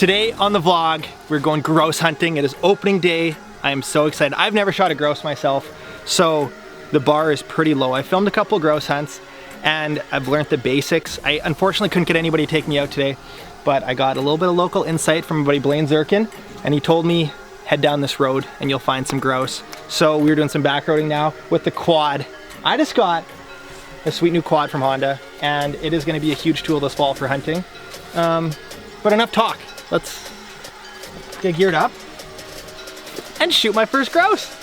Today on the vlog, we're going grouse hunting. It is opening day. I am so excited. I've never shot a grouse myself, so the bar is pretty low. I filmed a couple of grouse hunts and I've learned the basics. I unfortunately couldn't get anybody to take me out today, but I got a little bit of local insight from my buddy Blaine and he told me head down this road and you'll find some grouse. So we're doing some back roading now with the quad. I just got a sweet new quad from Honda and it is going to be a huge tool this fall for hunting. But enough talk. Let's get geared up and shoot my first grouse.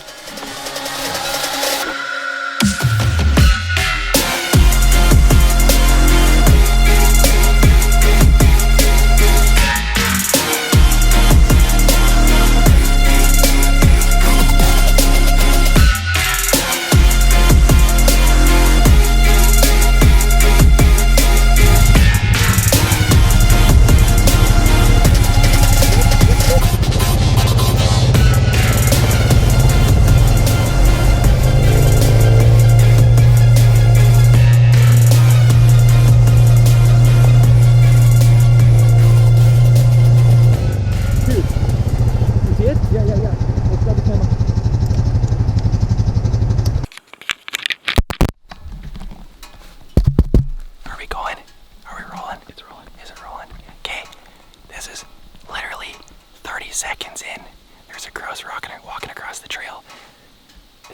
Seconds in, there's a grouse walking across the trail.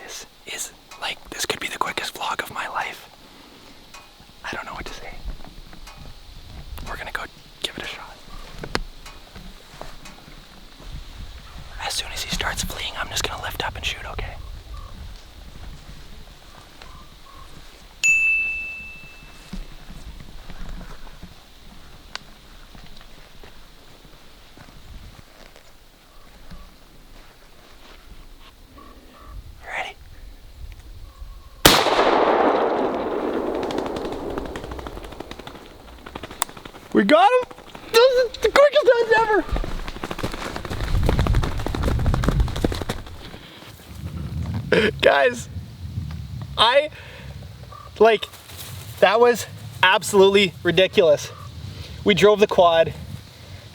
This could be the quickest vlog of my life. I don't know what to say. We're gonna go give it a shot. As soon as he starts fleeing, I'm just gonna lift up and shoot, okay? We got him! This is the quickest hunt ever! Guys, that was absolutely ridiculous. We drove the quad a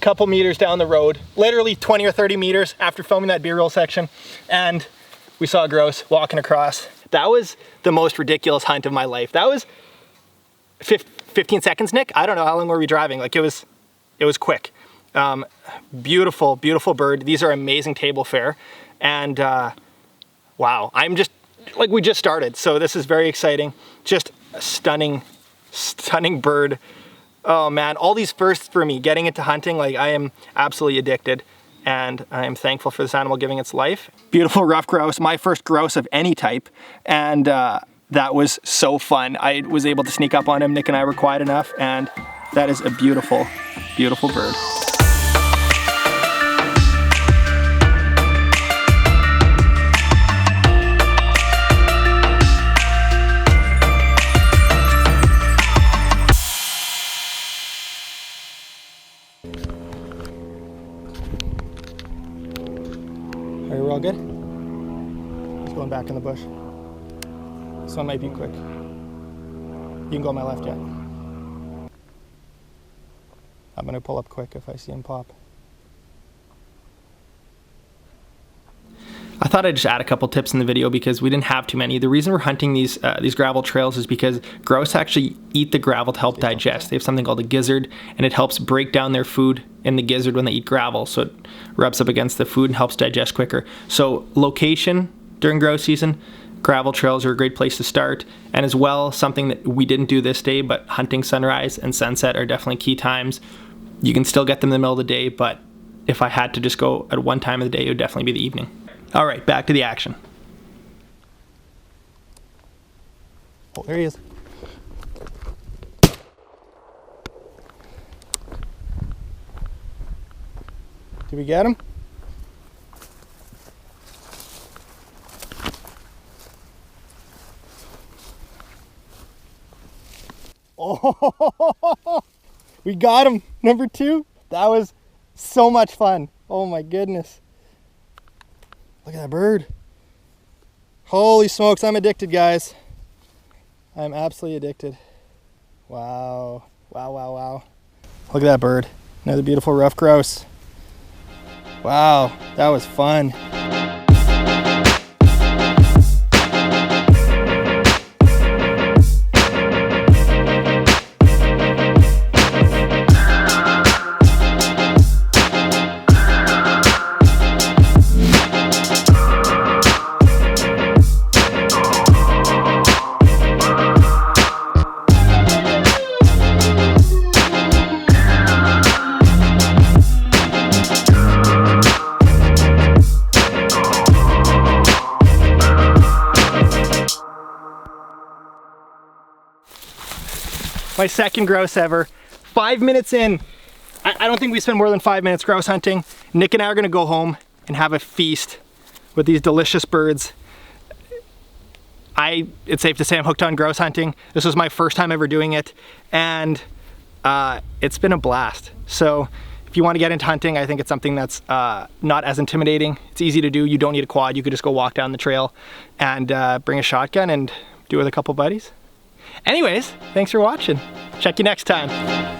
couple meters down the road, literally 20 or 30 meters after filming that B-roll section, and we saw a grouse walking across. That was the most ridiculous hunt of my life. That was 15 seconds, Nick? I don't know, how long were we driving? Like it was quick. Beautiful, beautiful bird. These are amazing table fare. And wow, I'm just, we just started. So this is very exciting. Just a stunning, stunning bird. Oh man, all these firsts for me, getting into hunting, I am absolutely addicted. And I am thankful for this animal giving its life. Beautiful rough grouse, my first grouse of any type. And that was so fun. I was able to sneak up on him. Nick and I were quiet enough, and that is a beautiful, beautiful bird. Are we all good? He's going back in the bush. This one might be quick. You can go on my left, yeah. I'm gonna pull up quick if I see him pop. I thought I'd just add a couple tips in the video because we didn't have too many. The reason we're hunting these gravel trails is because grouse actually eat the gravel to help digest. They have something called a gizzard, and it helps break down their food in the gizzard when they eat gravel. So it rubs up against the food and helps digest quicker. So location during grouse season, gravel trails are a great place to start, and as well, something that we didn't do this day, but hunting sunrise and sunset are definitely key times. You can still get them in the middle of the day, but if I had to just go at one time of the day, it would definitely be the evening. All right, back to the action. Oh, there he is. Did we get him? Oh, we got him, number 2. That was so much fun. Oh my goodness. Look at that bird. Holy smokes, I'm addicted, guys. I'm absolutely addicted. Wow, wow, wow, wow. Look at that bird. Another beautiful rough grouse. Wow, that was fun. My second grouse ever. 5 minutes in. I don't think we spent more than 5 minutes grouse hunting. Nick and I are gonna go home and have a feast with these delicious birds. It's safe to say I'm hooked on grouse hunting. This was my first time ever doing it, and it's been a blast. So if you want to get into hunting, I think it's something that's not as intimidating. It's easy to do. You don't need a quad. You could just go walk down the trail and bring a shotgun and do it with a couple buddies. Anyways, thanks for watching. Check you next time.